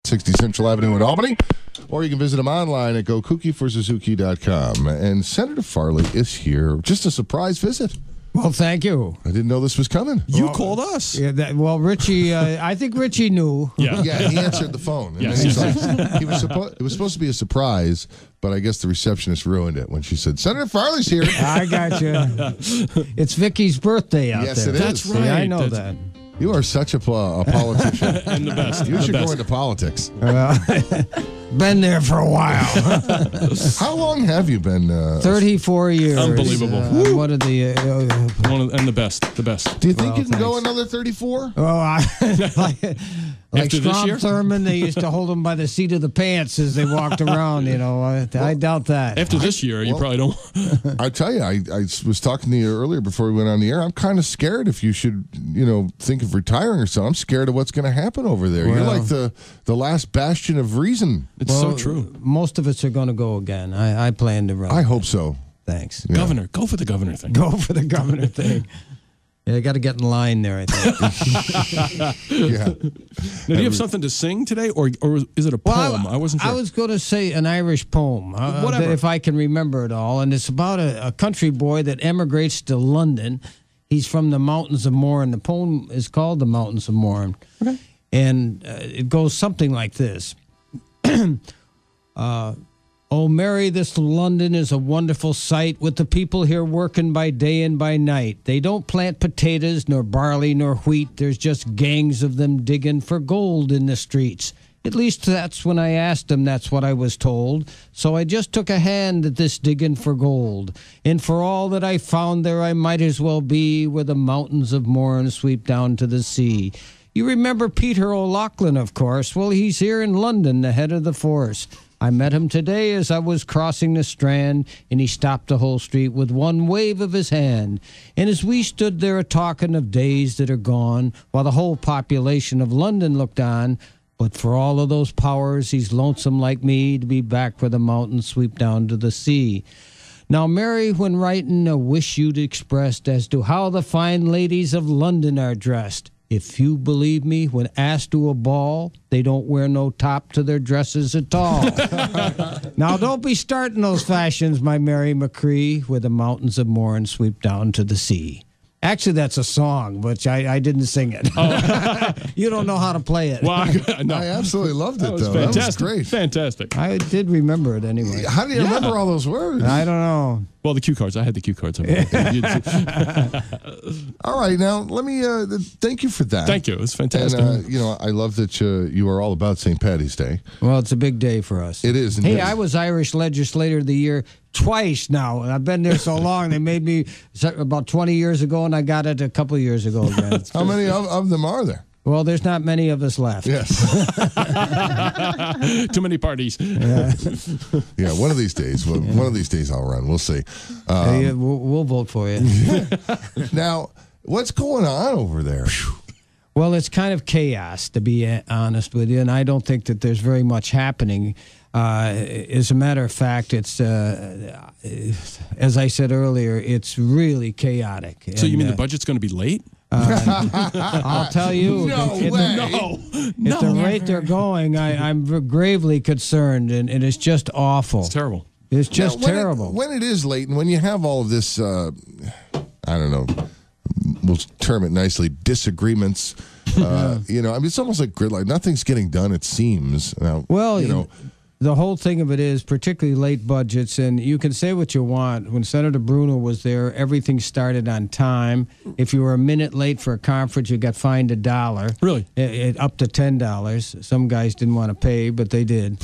60 Central Avenue in Albany. Or you can visit them online at gokookyforsuzuki.com. And Senator Farley is here. Just a surprise visit. Well, thank you. I didn't know this was coming. You called us. Yeah, Richie, I think Richie knew. Yeah, he answered the phone. And Yes. then he's like, it was supposed to be a surprise, but I guess the receptionist ruined it when she said, Senator Farley's here. I got you. It's Vicky's birthday out Yes, there. it That's is. right. See, I know That's- that. You are such a politician. And the best. You the should best. go into politics. Been there for a while. How long have you been? 34 years. Unbelievable. One of the... And the best. The best. Do you think Well, you can go thanks. another 34? Like After this Strom year? Thurmond, they used to hold them by the seat of the pants as they walked around. I doubt that. After this year, you probably don't. I tell you, I was talking to you earlier before we went on the air. I'm kind of scared if you should, think of retiring or something. I'm scared of what's going to happen over there. You're Well- like the last bastion of reason. It's so true. Most of us are going to go again. I plan to run. I hope so. Thanks. Yeah. Governor. Go for the governor thing. Go for the governor thing. Yeah, I got to get in line there, I think. Yeah. Now, do you have something to sing today, or is it a poem? I wasn't sure. I was going to say an Irish poem, Whatever. if I can remember it all. And it's about a country boy that emigrates to London. He's from the mountains of Mourne. The poem is called The Mountains of Mourne. Okay. And it goes something like this. Oh, Mary, this London is a wonderful sight, with the people here working by day and by night. They don't plant potatoes, nor barley, nor wheat. There's just gangs of them digging for gold in the streets. At least that's when I asked them, that's what I was told. So I just took a hand at this digging for gold. And for all that I found there, I might as well be where the mountains of Mourne sweep down to the sea. You remember Peter O'Loughlin, of course. Well, he's here in London, the head of the force. I met him today as I was crossing the Strand, and he stopped the whole street with one wave of his hand. And as we stood there a-talking of days that are gone, while the whole population of London looked on, but for all of those powers, he's lonesome like me to be back where the mountains sweep down to the sea. Now, Mary, when writing a wish you'd expressed as to how the fine ladies of London are dressed, if you believe me, when asked to a ball, they don't wear no top to their dresses at all. Now, don't be starting those fashions, my Mary McCree, where the mountains of Mourne sweep down to the sea. Actually, that's a song, but I didn't sing it. Oh. You don't know how to play it. Well, no. I absolutely loved it, That was though. fantastic. That was great. Fantastic. I did remember it anyway. How do you remember all those words? I don't know. Well, the cue cards. I had the cue cards. All right, now let me thank you for that. Thank you. It was fantastic. And I love that you are all about St. Paddy's Day. Well, it's a big day for us. It is. Hey, indeed. I was Irish Legislator of the Year twice now, and I've been there so long. They made me about 20 years ago, and I got it a couple of years ago again. How many of them are there? Well, there's not many of us left. Yes. Too many parties. Yeah, one of these days. One of these days I'll run. We'll see. Hey, we'll vote for you. Now, what's going on over there? Well, it's kind of chaos, to be honest with you, and I don't think that there's very much happening. As a matter of fact, it's as I said earlier, it's really chaotic. So you And, mean the budget's going to be late? I'll tell you, No at way. the rate they're going, I'm gravely concerned, and it's just awful. It's terrible. It's just Now, when terrible. when it is late, and when you have all of this, I don't know, we'll term it nicely, disagreements. It's almost like gridlock. Nothing's getting done. It seems. Now, Well, the whole thing of it is, particularly late budgets, and you can say what you want. When Senator Bruno was there, everything started on time. If you were a minute late for a conference, you got fined $1. Really? Up to $10. Some guys didn't want to pay, but they did.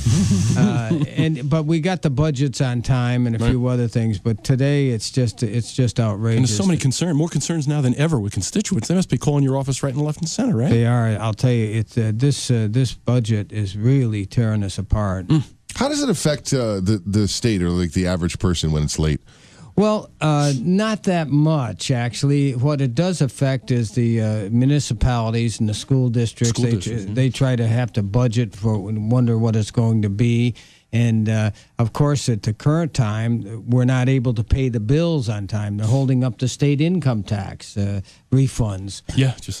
But we got the budgets on time and a few other things. But today, it's just outrageous. And there's so many more concerns now than ever with constituents. They must be calling your office right and left and center, right? They are. I'll tell you, this budget is really tearing us apart. how does it affect the state or like the average person when it's late? Well, not that much, actually. What it does affect is the municipalities and the school districts. They try to have to budget for and wonder what it's going to be. And, of course, at the current time, we're not able to pay the bills on time. They're holding up the state income tax refunds. Yeah, just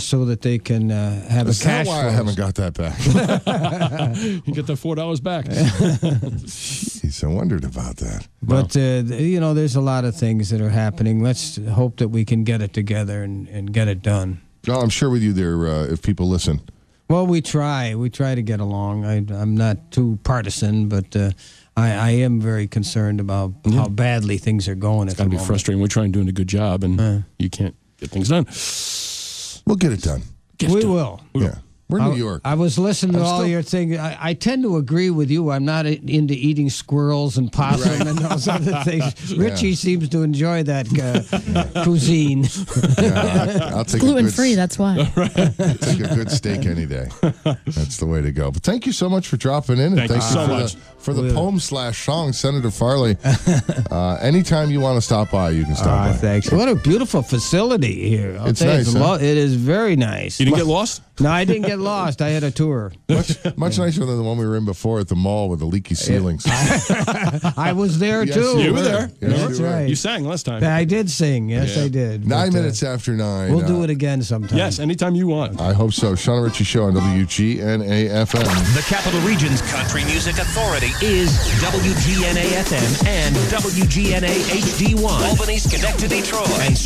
so that they can have a cash flow. That's why I haven't got that back. You get that $4 back. Jeez, I wondered about that. But, there's a lot of things that are happening. Let's hope that we can get it together and get it done. No, I'm sure with you there, if people listen. Well, we try. We try to get along. I'm not too partisan, but I am very concerned about how badly things are going. It's got to be frustrating. We're trying doing a good job, and you can't get things done. We'll get it done. We will. Yeah. We're in New York. I was listening to all your things. I tend to agree with you. I'm not into eating squirrels and possum and those other things. Richie seems to enjoy that cuisine. I'll take gluten-free, that's why. I'll take a good steak any day. That's the way to go. But thank you so much for dropping in. And Thank you so much. For the poem/song, Senator Farley. Anytime you want to stop by, you can stop by. Thanks. What a beautiful facility here. It's nice. It is very nice. You didn't get lost? No, I didn't get lost. I had a tour. Much nicer than the one we were in before at the mall with the leaky ceilings. I was there, Yes, too. You were there. Yes, That's you were. right. You sang last time. I did sing. Yes, I did. 9 minutes after 9. We'll do it again sometime. Yes, anytime you want. I hope so. Sean and Richie Show on WGNA FM. The Capital Region's Country Music Authority is WGNA FM and WGNA HD1. Albany's connect to Detroit. And